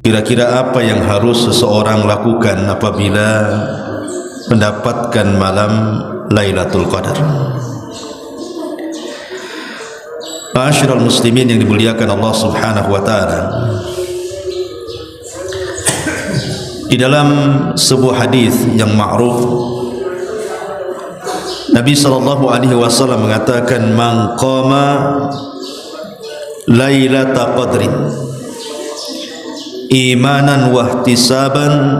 Kira-kira apa yang harus seseorang lakukan apabila mendapatkan malam Lailatul Qadar? Ma'asyiral muslimin yang dimuliakan Allah Subhanahu wa taala. Di dalam sebuah hadis yang ma'ruf, Nabi sallallahu alaihi wasallam mengatakan, "Man qama Lailatul Qadrin imanan wa ihtisaban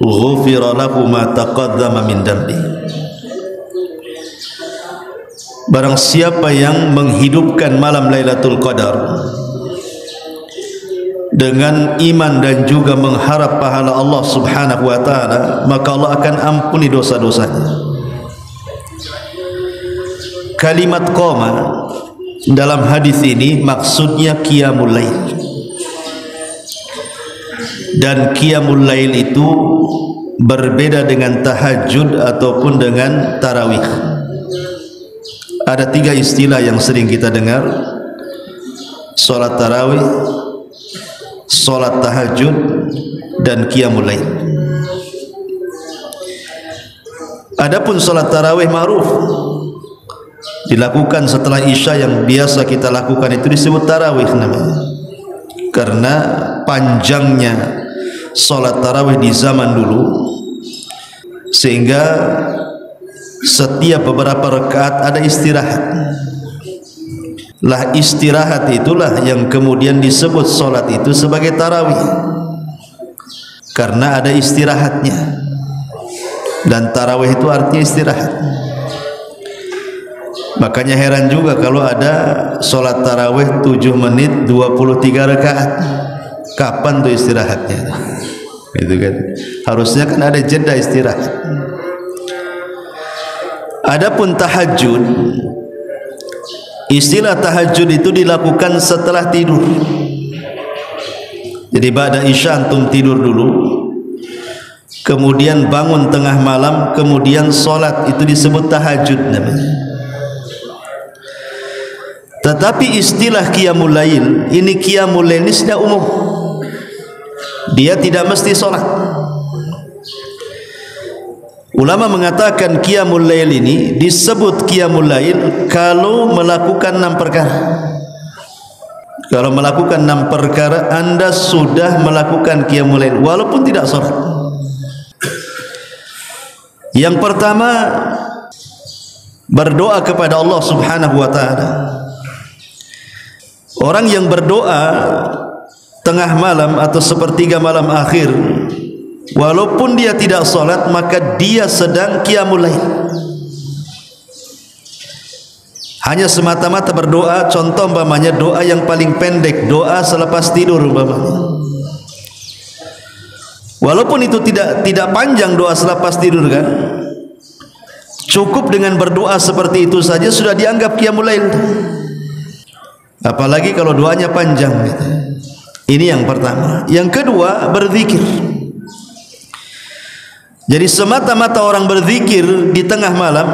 ghufira lahu ma taqaddama min dambi." Barang siapa yang menghidupkan malam Lailatul Qadar dengan iman dan juga mengharap pahala Allah Subhanahu wa taala, maka Allah akan ampuni dosa-dosanya. Kalimat qoma dalam hadis ini maksudnya qiyamul lail. Dan qiyamul lail itu berbeda dengan tahajud ataupun dengan tarawih. Ada tiga istilah yang sering kita dengar: salat tarawih, salat tahajud, dan qiyamul lail. Adapun salat tarawih ma'ruf, dilakukan setelah isya, yang biasa kita lakukan itu disebut tarawih namanya, karena panjangnya salat tarawih di zaman dulu, sehingga setiap beberapa rakaat ada istirahat. Lah istirahat itulah yang kemudian disebut salat itu sebagai tarawih, karena ada istirahatnya. Dan tarawih itu artinya istirahat. Makanya heran juga kalau ada salat tarawih 7 menit 23 rakaat. Kapan tuh istirahatnya? Itu kan harusnya kan ada jeda istirahat. Adapun tahajud, istilah tahajud itu dilakukan setelah tidur. Jadi ba'da isya antum tidur dulu, kemudian bangun tengah malam, kemudian solat, itu disebut tahajud namanya. Tetapi istilah qiyamul lail, ini qiyamul lail ini sudah umum, dia tidak mesti solat. Ulama mengatakan qiyamul lail ini disebut qiyamul lail kalau melakukan 6 perkara. Kalau melakukan 6 perkara, anda sudah melakukan qiyamul lail walaupun tidak salat. Yang pertama, berdoa kepada Allah Subhanahu wa taala. Orang yang berdoa tengah malam atau sepertiga malam akhir, walaupun dia tidak salat, maka dia sedang qiyamul lail. Hanya semata-mata berdoa. Contoh umpamanya doa yang paling pendek, doa selepas tidur umpamanya. Walaupun itu tidak panjang doa selepas tidur kan, cukup dengan berdoa seperti itu saja sudah dianggap qiyamul lail. Apalagi kalau doanya panjang gitu. Ini yang pertama. Yang kedua, berzikir. Jadi semata-mata orang berzikir di tengah malam,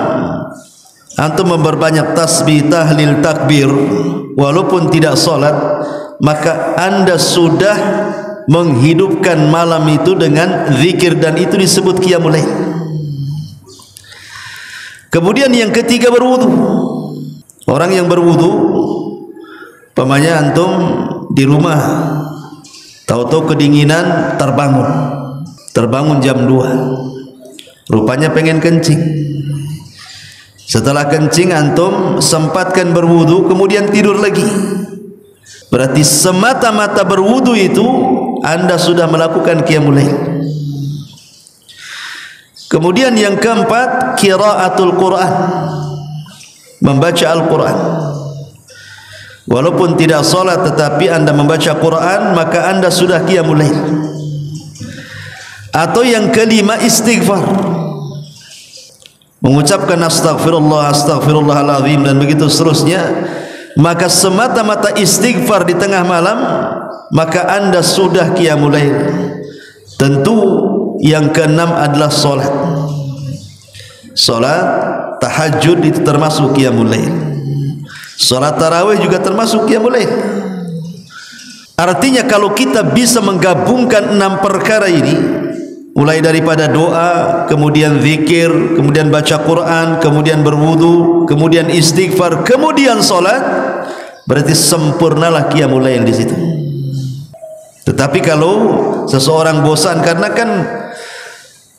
antum memperbanyak tasbih, tahlil, takbir, walaupun tidak salat, maka anda sudah menghidupkan malam itu dengan zikir, dan itu disebut qiyamul lail. Kemudian yang ketiga, berwudu. Orang yang berwudu, umpamanya antum di rumah, tahu-tahu kedinginan, terbangun jam 2, rupanya pengen kencing. Setelah kencing antum sempatkan berwudu, kemudian tidur lagi. Berarti semata-mata berwudu itu anda sudah melakukan qiyamul lail. Kemudian yang keempat, qiraatul Quran, membaca Al-Quran. Walaupun tidak salat tetapi anda membaca Quran, maka anda sudah qiyamul lail. Atau yang kelima, istighfar, mengucapkan astaghfirullah, astaghfirullahaladzim, dan begitu seterusnya. Maka semata-mata istighfar di tengah malam, maka anda sudah qiyamul lail. Tentu yang keenam adalah salat. Salat tahajud itu termasuk qiyamul lail. Salat tarawih juga termasuk qiyamul lail. Artinya kalau kita bisa menggabungkan 6 perkara ini, mulai daripada doa, kemudian zikir, kemudian baca Quran, kemudian berwudu, kemudian istighfar, kemudian solat, berarti sempurnalah qiyamul lail di situ. Tetapi kalau seseorang bosan, karena kan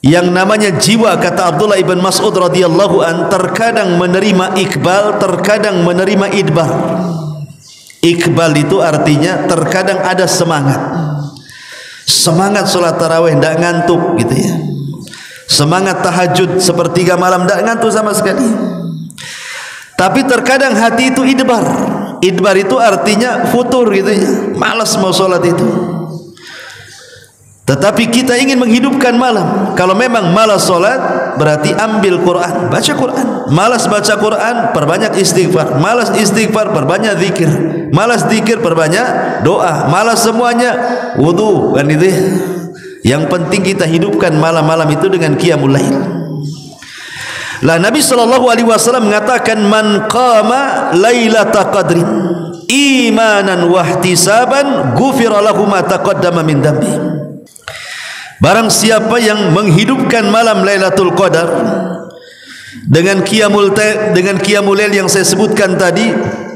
yang namanya jiwa, kata Abdullah ibn Mas'ud radhiyallahu an, terkadang menerima iqbal, terkadang menerima idbar. Iqbal itu artinya terkadang ada semangat solat tarawih, tidak ngantuk gitu ya. Semangat tahajud sepertiga malam, tidak ngantuk sama sekali. Tapi terkadang hati itu idbar. Idbar itu artinya futur gitu ya, malas mau solat itu. Tetapi kita ingin menghidupkan malam. Kalau memang malas solat, berarti ambil Quran, baca Quran. Malas baca Quran, perbanyak istighfar. Malas istighfar, perbanyak zikir. Malas zikir, perbanyak doa. Malas semuanya, wudu, kan itu. Yang penting kita hidupkan malam-malam itu dengan qiyamul lail. Lah Nabi SAW mengatakan, man qama lailata qadrin imanan wahtisaban ghufira lahu ma taqaddama min dhanbi. Barang siapa yang menghidupkan malam Lailatul Qadar dengan qiyamul lail yang saya sebutkan tadi,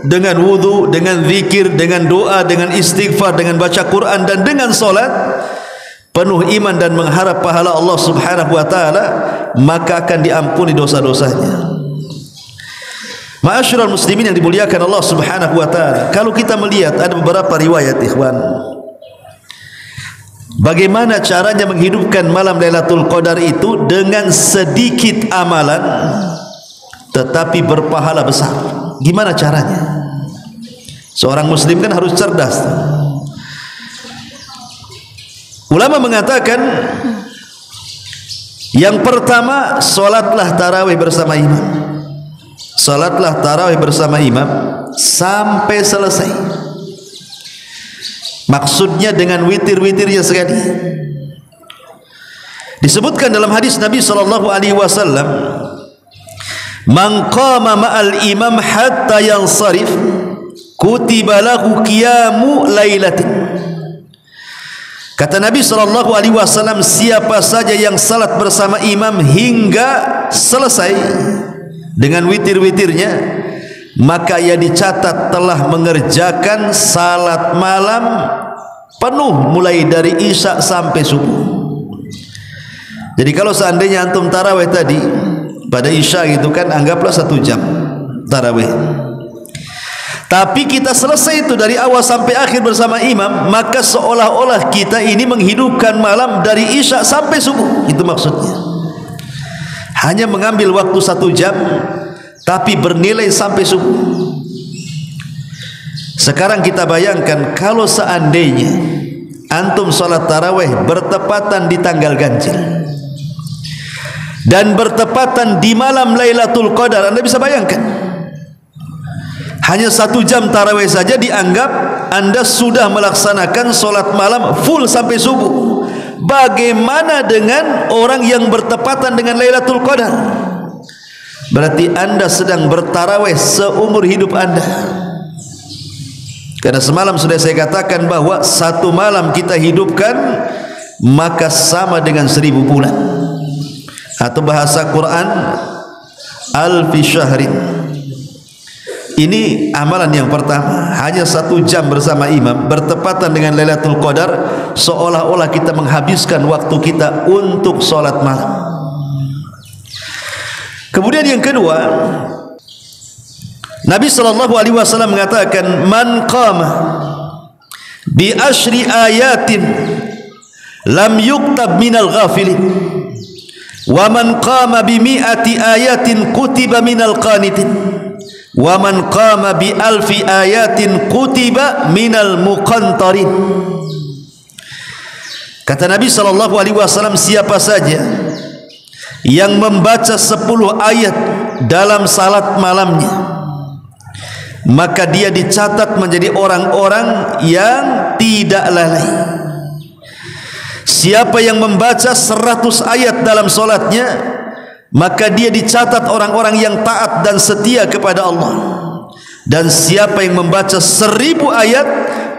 dengan wudu, dengan zikir, dengan doa, dengan istighfar, dengan baca Quran dan dengan solat, penuh iman dan mengharap pahala Allah Subhanahu wa taala, maka akan diampuni dosa-dosanya. Ma'asyiral muslimin yang dimuliakan Allah Subhanahu wa taala, kalau kita melihat ada beberapa riwayat ikhwan, bagaimana caranya menghidupkan malam Lailatul Qadar itu dengan sedikit amalan tetapi berpahala besar. Gimana caranya? Seorang muslim kan harus cerdas. Ulama mengatakan, yang pertama, solatlah tarawih bersama imam. Solatlah tarawih bersama imam sampai selesai. Maksudnya dengan witir-witirnya sekali. Disebutkan dalam hadis Nabi SAW, man qama ma'al imam hatta yansarif kutiba lahu qiyamu lailatin. Kata Nabi SAW, siapa saja yang salat bersama imam hingga selesai dengan witir-witirnya, maka ia dicatat telah mengerjakan salat malam penuh mulai dari isya sampai subuh. Jadi kalau seandainya antum tarawih tadi pada isya gitu kan, anggaplah 1 jam tarawih, tapi kita selesai itu dari awal sampai akhir bersama imam, maka seolah-olah kita ini menghidupkan malam dari isya sampai subuh. Itu maksudnya. Hanya mengambil waktu 1 jam tapi bernilai sampai subuh. Sekarang kita bayangkan kalau seandainya antum salat tarawih bertepatan di tanggal ganjil dan bertepatan di malam Lailatul Qadar, Anda bisa bayangkan, hanya 1 jam tarawih saja dianggap Anda sudah melaksanakan salat malam full sampai subuh. Bagaimana dengan orang yang bertepatan dengan Lailatul Qadar? Berarti Anda sedang bertarawih seumur hidup Anda. Karena semalam sudah saya katakan bahwa 1 malam kita hidupkan maka sama dengan 1000 bulan, atau bahasa Quran alfi syahrin. Ini amalan yang pertama, hanya 1 jam bersama imam bertepatan dengan Lailatul Qadar, seolah-olah kita menghabiskan waktu kita untuk sholat malam. Kemudian yang kedua, Nabi SAW mengatakan, man qama bi ashri ayatin lam yuktab minal ghafilin wa man qama bi mi'ati ayatin kutiba minal qanitin wa man qama bi alfi ayatin kutiba minal muqantarin. Kata Nabi SAW, siapa saja yang membaca 10 ayat dalam salat malamnya, maka dia dicatat menjadi orang-orang yang tidak lalai. Siapa yang membaca 100 ayat dalam solatnya, maka dia dicatat orang-orang yang taat dan setia kepada Allah. Dan siapa yang membaca 1000 ayat,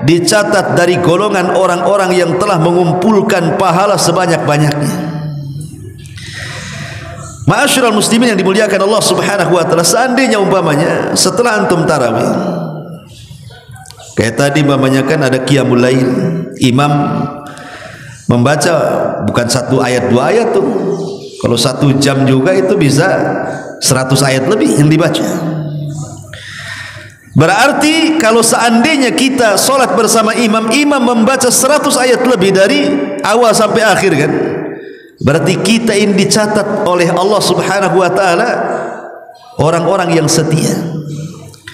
dicatat dari golongan orang-orang yang telah mengumpulkan pahala sebanyak-banyaknya. Ma'asyiral muslimin yang dimuliakan Allah Subhanahu wa taala, seandainya umpamanya setelah antum tarawih, kayak tadi umpamanya kan ada qiyamul lail, imam membaca bukan 1 ayat 2 ayat tuh. Kalau 1 jam juga itu bisa 100 ayat lebih yang dibaca. Berarti kalau seandainya kita solat bersama imam, imam membaca 100 ayat lebih dari awal sampai akhir kan, berarti kita ini dicatat oleh Allah Subhanahu wa taala orang-orang yang setia.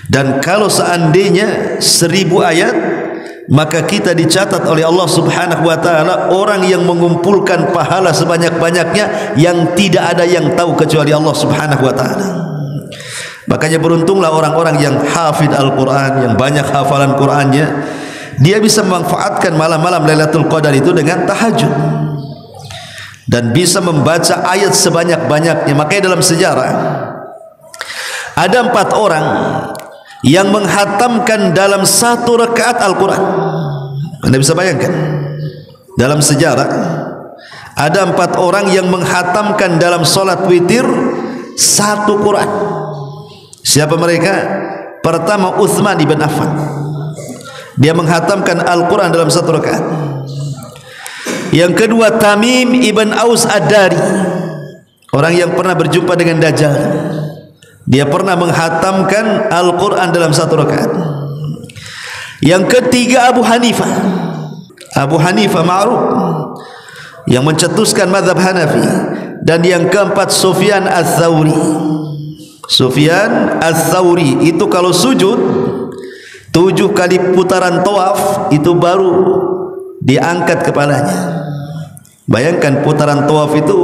Dan kalau seandainya 1000 ayat, maka kita dicatat oleh Allah Subhanahu wa taala orang yang mengumpulkan pahala sebanyak-banyaknya yang tidak ada yang tahu kecuali Allah Subhanahu wa taala. Makanya beruntunglah orang-orang yang hafid Al-Quran, yang banyak hafalan Qurannya, dia bisa memanfaatkan malam-malam Lailatul Qadar itu dengan tahajud dan bisa membaca ayat sebanyak-banyaknya. Makanya dalam sejarah ada 4 orang yang menghatamkan dalam 1 rakaat Al-Quran. Anda bisa bayangkan, dalam sejarah ada 4 orang yang menghatamkan dalam solat witir 1 Quran. Siapa mereka? Pertama, Uthman ibn Affan, dia menghatamkan Al-Quran dalam 1 rakaat. Yang kedua, Tamim ibn Aus Ad-Dari, orang yang pernah berjumpa dengan Dajjal, dia pernah menghatamkan Al-Quran dalam 1 rakaat. Yang ketiga, Abu Hanifah. Abu Hanifah ma'ruf, yang mencetuskan mazhab Hanafi. Dan yang keempat, Sufyan Ats-Tsauri. Sufyan Ats-Tsauri itu kalau sujud 7 kali putaran tawaf itu baru diangkat kepalanya. Bayangkan putaran tawaf itu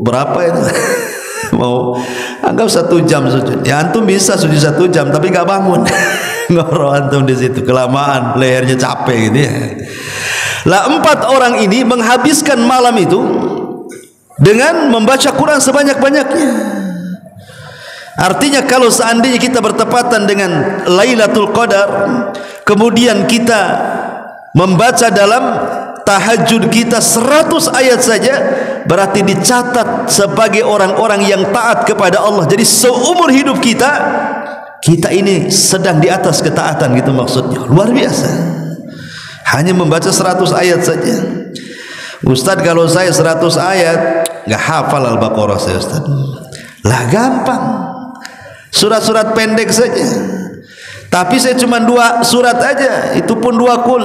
berapa itu? Mau anggap 1 jam sujud. Ya antum bisa sujud 1 jam tapi nggak bangun. Ngoro antum di situ, kelamaan, lehernya capek gitu ya. Lah 4 orang ini menghabiskan malam itu dengan membaca Quran sebanyak-banyaknya. Artinya kalau seandainya kita bertepatan dengan Lailatul Qadar, kemudian kita membaca dalam tahajud kita 100 ayat saja, berarti dicatat sebagai orang-orang yang taat kepada Allah. Jadi seumur hidup kita ini sedang di atas ketaatan gitu maksudnya. Luar biasa. Hanya membaca 100 ayat saja. Ustaz, kalau saya 100 ayat nggak hafal Al-Baqarah saya, Ustaz. Lah gampang. Surat-surat pendek saja. Tapi saya cuma 2 surat aja, itu pun 2 kul.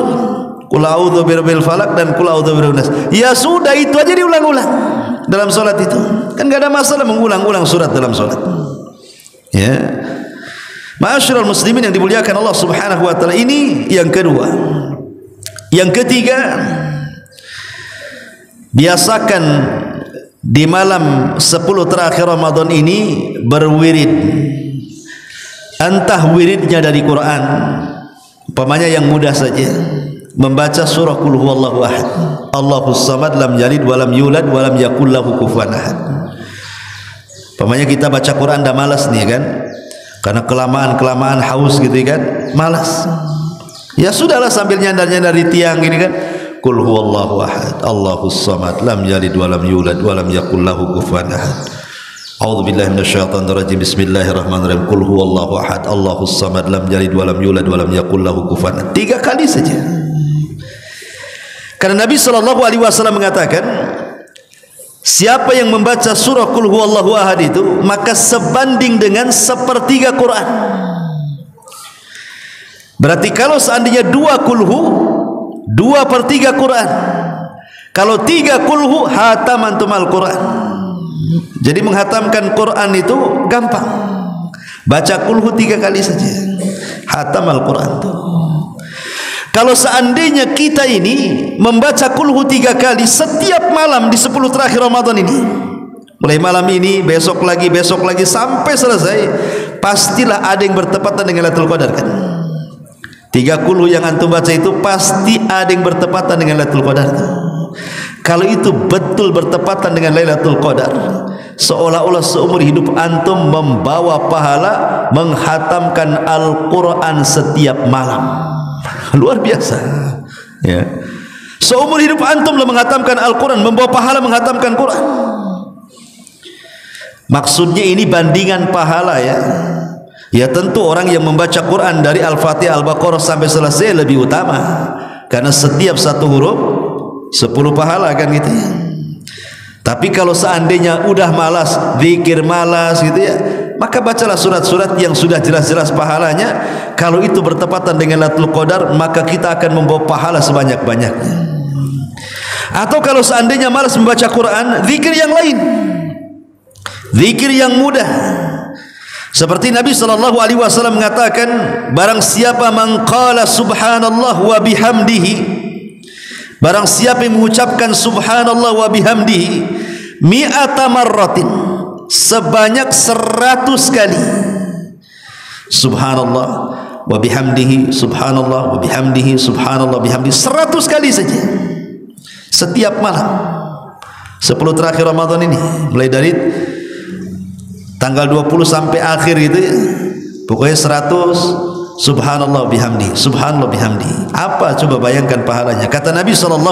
Qul a'udzu birabbil falaq dan qul a'udzu birabbin nas. Ya sudah, itu aja diulang-ulang dalam salat itu. Kan enggak ada masalah mengulang-ulang surat dalam salat. Ya. Ma'asyiral muslimin yang dimuliakan Allah Subhanahu wa taala, ini yang kedua. Yang ketiga, biasakan di malam 10 terakhir Ramadan ini berwirid. Entah wiridnya dari Quran, umpamanya yang mudah saja, membaca surah Qul huwallahu ahad, Allahus samad, lam yalid walam yulad walam yakul lahu kufuwan ahad. Umpamanya kita baca Quran dah malas nih kan, karena kelamaan haus gitu kan, malas. Ya sudahlah, sambil nyandar-nyandar di tiang gini kan, Qul huwallahu ahad, Allahus samad, lam yalid walam yulad walam yakul lahu kufuwan ahad. A'udzu billahi minasyaitonir rajim. Bismillahirrahmanirrahim. Qul huwallahu ahad, Allahus samad, lam yalid walam yulad walam yakul lahu kufuwan ahad. 3 kali saja. Karena Nabi sallallahu alaihi wasallam mengatakan, siapa yang membaca surah Qul huwallahu ahad itu, maka sebanding dengan 1/3 Quran. Berarti kalau seandainya 2 kulhu, 2/3 Quran. Kalau 3 kulhu, hatam antum al-Quran. Jadi menghatamkan Quran itu gampang. Baca kulhu 3 kali saja, hatam Al-Quran itu. Kalau seandainya kita ini membaca kulhu 3 kali setiap malam di 10 terakhir Ramadan ini, mulai malam ini, besok lagi sampai selesai, pastilah ada yang bertepatan dengan Lailatul Qadar kan. 3 kulhu yang antum baca itu pasti ada yang bertepatan dengan Lailatul Qadar. Kalau itu betul bertepatan dengan Lailatul Qadar, seolah-olah seumur hidup antum membawa pahala menghatamkan Al-Quran setiap malam. Luar biasa. Ya. Seumur hidup antumlah menghatamkan Al-Quran, membawa pahala menghatamkan Quran. Maksudnya ini bandingan pahala ya. Ya tentu orang yang membaca Quran dari Al-Fatihah, Al-Baqarah sampai selesai lebih utama, karena setiap satu huruf 10 pahala kan gitu ya. Tapi kalau seandainya udah malas, zikir malas gitu ya, maka bacalah surat-surat yang sudah jelas-jelas pahalanya. Kalau itu bertepatan dengan Lailatul Qadar, maka kita akan membawa pahala sebanyak-banyaknya. Atau kalau seandainya malas membaca Quran, zikir yang lain, zikir yang mudah. Seperti Nabi SAW mengatakan, barang siapa man qala subhanallah wa bihamdihi, barang siapa yang mengucapkan subhanallah wa bihamdihi mi'ata marratin, sebanyak 100 kali, subhanallah wa bihamdihi, subhanallah wa bihamdihi, subhanallah wa bihamdihi, 100 kali saja setiap malam 10 terakhir Ramadan ini, mulai dari tanggal 20 sampai akhir gitu ya, pokoknya 100 subhanallah bihamdi, subhanallah bihamdi. Apa coba bayangkan pahalanya? Kata Nabi SAW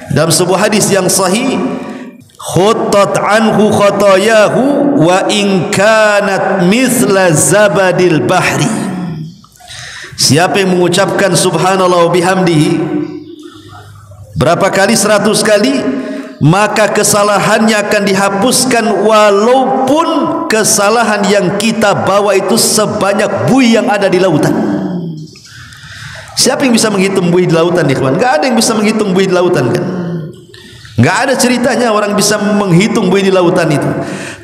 dalam sebuah hadis yang sahih, khuttat anhu khatayahu wa in kanat mithla zabadil bahri. Siapa yang mengucapkan subhanallah bihamdihi berapa kali? 100 kali, maka kesalahannya akan dihapuskan, walaupun kesalahan yang kita bawa itu sebanyak buih yang ada di lautan. Siapa yang bisa menghitung buih di lautan, ikhwan? Gak ada yang bisa menghitung buih di lautan kan? Gak ada ceritanya orang bisa menghitung buih di lautan itu.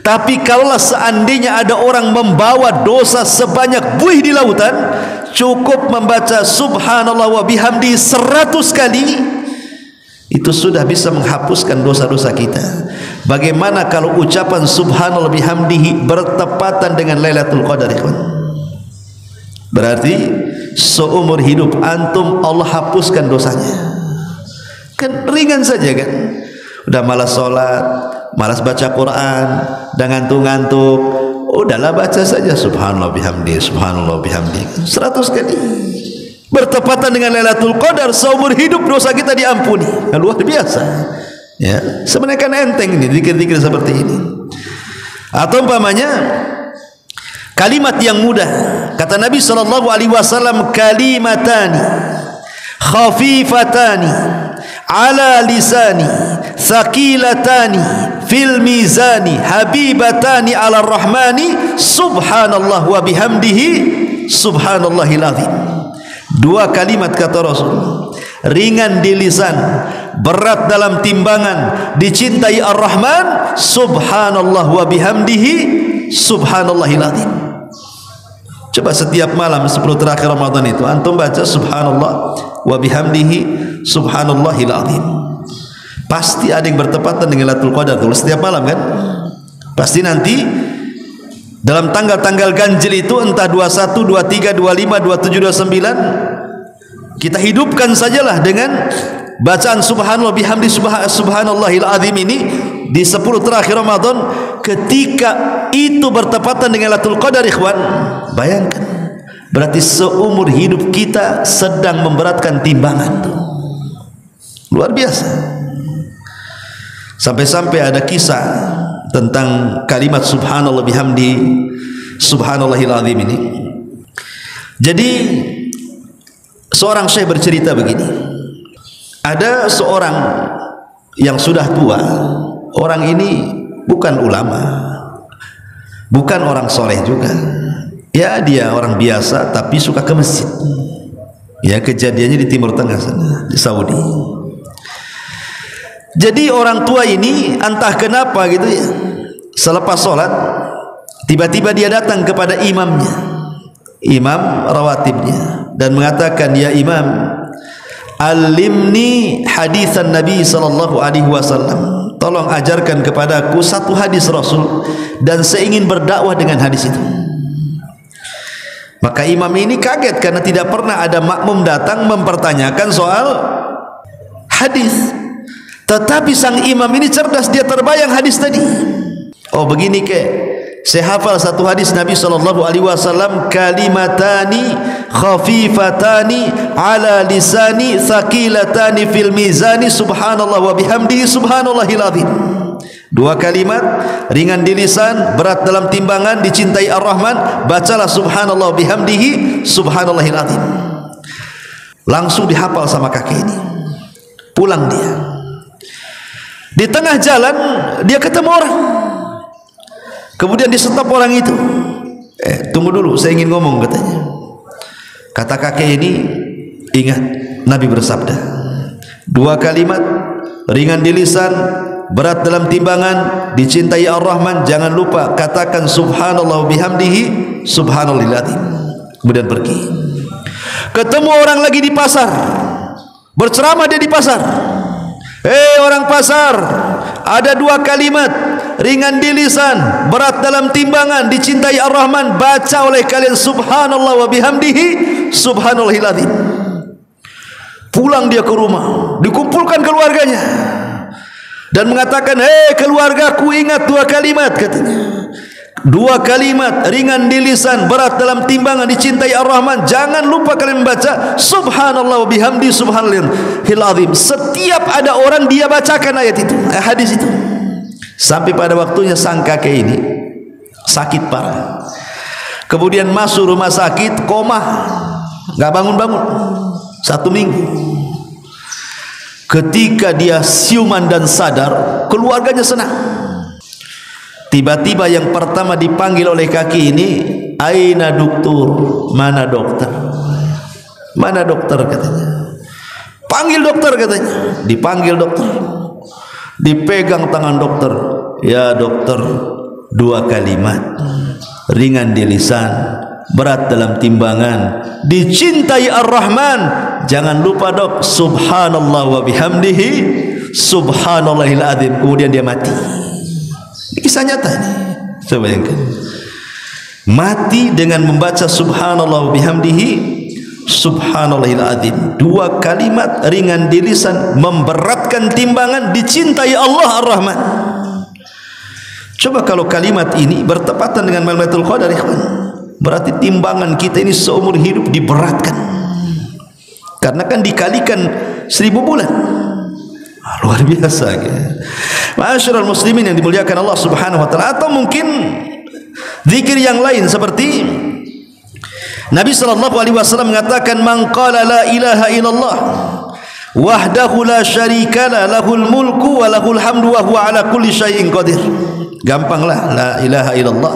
Tapi kalaulah seandainya ada orang membawa dosa sebanyak buih di lautan, cukup membaca subhanallah wa bihamdi 100 kali, itu sudah bisa menghapuskan dosa-dosa kita. Bagaimana kalau ucapan subhanallah bihamdihi bertepatan dengan Lailatul Qadar, ikhwan? Berarti seumur hidup antum Allah hapuskan dosanya. Kan ringan saja kan? Udah malas sholat, malas baca Quran, udah ngantuk-ngantuk, udahlah baca saja subhanallah bihamdihi, subhanallah bihamdihi 100 kali. Bertepatan dengan Lailatul Qadar, seumur hidup dosa kita diampuni. Luar biasa ya. Sebenarnya kan enteng ini zikir-zikir seperti ini. Atau umpamanya kalimat yang mudah, kata Nabi SAW, kalimatani khafifatani ala lisani thaqilatani fil mizani habibatani ala rahmani subhanallah wa bihamdihi subhanallahil azim. 2 kalimat kata Rasul, ringan di lisan, berat dalam timbangan, dicintai Ar-Rahman, subhanallah wa bihamdihi subhanallahil azim. Coba setiap malam 10 terakhir Ramadan itu antum baca subhanallah wa bihamdihi subhanallahil azim. Pasti ada yang bertepatan dengan Lailatul Qadar kalau setiap malam kan? Pasti nanti dalam tanggal-tanggal ganjil itu, entah 21, 23, 25, 27, 29, kita hidupkan sajalah dengan bacaan subhanallah bihamdi subhanallahil azim ini di 10 terakhir Ramadan. Ketika itu bertepatan dengan Lailatul Qadar, ikhwan, bayangkan, berarti seumur hidup kita sedang memberatkan timbangan tuh. Luar biasa. Sampai-sampai ada kisah tentang kalimat subhanallah bihamdi subhanallahil azim ini. Jadi seorang syekh bercerita begini, ada seorang yang sudah tua. Orang ini bukan ulama, bukan orang soleh juga ya, dia orang biasa tapi suka ke masjid ya. Kejadiannya di Timur Tengah sana, di Saudi. Jadi orang tua ini entah kenapa gitu ya, selepas sholat tiba-tiba dia datang kepada imamnya, imam rawatibnya, dan mengatakan, ya imam, alimni hadisan Nabi sallallahu alaihi wasallam, tolong ajarkan kepadaku satu hadis Rasul dan saya ingin berdakwah dengan hadis itu. Maka imam ini kaget karena tidak pernah ada makmum datang mempertanyakan soal hadis. Tetapi sang imam ini cerdas, dia terbayang hadis tadi. Oh begini ke, saya hafal satu hadis Nabi SAW, kalimatani khafifatani ala lisani thaqilatani fil mizani subhanallah wa bihamdihi subhanallahil azim. Dua kalimat ringan di lisan, berat dalam timbangan, dicintai Ar-Rahman, bacalah subhanallah bihamdihi subhanallahil azim. Langsung dihafal sama kakek ini. Pulang dia. Di tengah jalan dia ketemu orang. Kemudian disetop orang itu. Tunggu dulu, saya ingin ngomong, katanya. Kata kakek ini, ingat Nabi bersabda, dua kalimat ringan di lisan, berat dalam timbangan, dicintai Ar-Rahman, jangan lupa katakan subhanallah bihamdihi subhanallahil azim. Kemudian pergi. Ketemu orang lagi di pasar, berceramah dia di pasar. Orang pasar, ada dua kalimat ringan di lisan, berat dalam timbangan, dicintai Ar-Rahman, baca oleh kalian subhanallah wa bihamdihi subhanallahil azim. Pulang dia ke rumah, dikumpulkan keluarganya dan mengatakan, keluargaku, ingat dua kalimat, katanya. Dua kalimat ringan di lisan, berat dalam timbangan, dicintai Ar-Rahman, jangan lupa kalian membaca subhanallah wa bihamdi subhanallahil azim. Setiap ada orang dia bacakan ayat itu, hadis itu, sampai pada waktunya sang kakek ini sakit parah. Kemudian masuk rumah sakit, koma, nggak bangun-bangun 1 minggu. Ketika dia siuman dan sadar, keluarganya senang. Tiba-tiba yang pertama dipanggil oleh kaki ini, aina dokter, mana dokter, mana dokter, katanya. Panggil dokter, katanya. Dipanggil dokter, dipegang tangan dokter. Ya dokter, dua kalimat ringan di lisan, berat dalam timbangan, dicintai Ar-Rahman, jangan lupa dok subhanallah wa bihamdihi subhanallahil azim. Kemudian dia mati. Kisah nyata ini. Coba bayangkan, mati dengan membaca subhanallah wa bihamdihi subhanallahil azim. Dua kalimat ringan di lisan, memberatkan timbangan, dicintai Allah Ar-Rahman. Coba kalau kalimat ini bertepatan dengan Lailatul Qadar, ikhwan, berarti timbangan kita ini seumur hidup diberatkan, karena kan dikalikan 1000 bulan. Luar biasa, ya. Ma'asyiral muslimin yang dimuliakan Allah Subhanahu wa taala. Atau mungkin zikir yang lain seperti Nabi sallallahu alaihi wasallam mengatakan, man qala la ilaha illallah wahdahu la syarika lahul mulku wa lahul hamdu wa huwa ala kulli syai'in qadir. Gampanglah, la ilaha illallah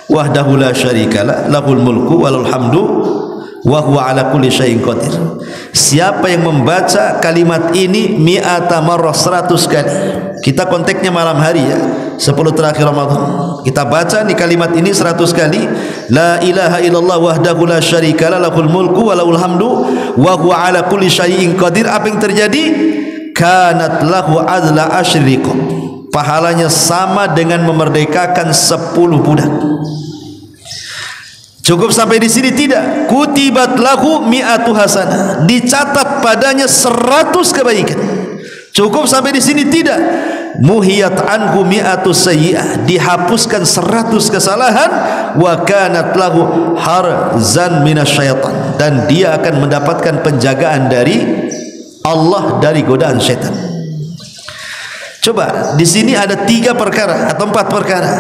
wahdahu la syarika lahul mulku wa lahul hamdu wa huwa ala kulli syai'in qadir. Siapa yang membaca kalimat ini mi'ata marrah, 100 kali. Kita konteksnya malam hari, ya, 10 terakhir Ramadan. Kita baca nih kalimat ini 100 kali. La ilaha illallah wahdahu la syarika lahul mulku wa lahul hamdu wa huwa ala kulli syai'in qadir. Apa yang terjadi? Kanat lahu adla asyriqab. Pahalanya sama dengan memerdekakan 10 budak. Cukup sampai di sini? Tidak. Kutibat lahu mi'atu hasanah, dicatat padanya 100 kebaikan. Cukup sampai di sini? Tidak. Muhiyat anhu mi'atu sayyi'ah, dihapuskan 100 kesalahan. Wa kanat lahu harzan minasyaitan, dan dia akan mendapatkan penjagaan dari Allah dari godaan syaitan. Coba di sini ada 3 perkara atau 4 perkara.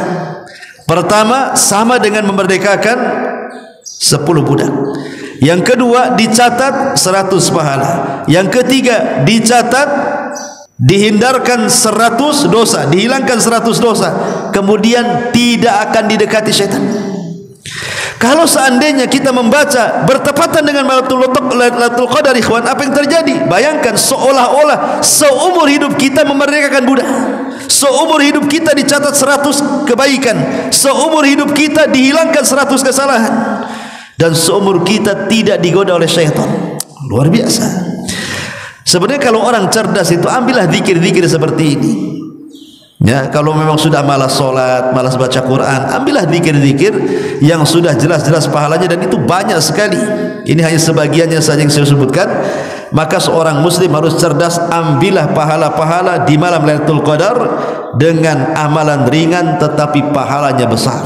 Pertama, sama dengan memerdekakan 10 budak. Yang kedua, dicatat 100 pahala. Yang ketiga, dicatat dihindarkan 100 dosa, dihilangkan 100 dosa. Kemudian tidak akan didekati syaitan. Kalau seandainya kita membaca bertepatan dengan Lailatul Qadar, ikhwan, apa yang terjadi? Bayangkan, seolah-olah seumur hidup kita memerdekakan budak. Seumur hidup kita dicatat 100 kebaikan. Seumur hidup kita dihilangkan 100 kesalahan. Dan seumur kita tidak digoda oleh syaitan. Luar biasa. Sebenarnya kalau orang cerdas itu, ambillah zikir-zikir seperti ini. Ya, kalau memang sudah malas sholat, malas baca Quran, ambillah zikir-zikir yang sudah jelas-jelas pahalanya, dan itu banyak sekali. Ini hanya sebagiannya saja yang saya sebutkan. Maka seorang muslim harus cerdas, ambillah pahala-pahala di malam Lailatul Qadar dengan amalan ringan tetapi pahalanya besar.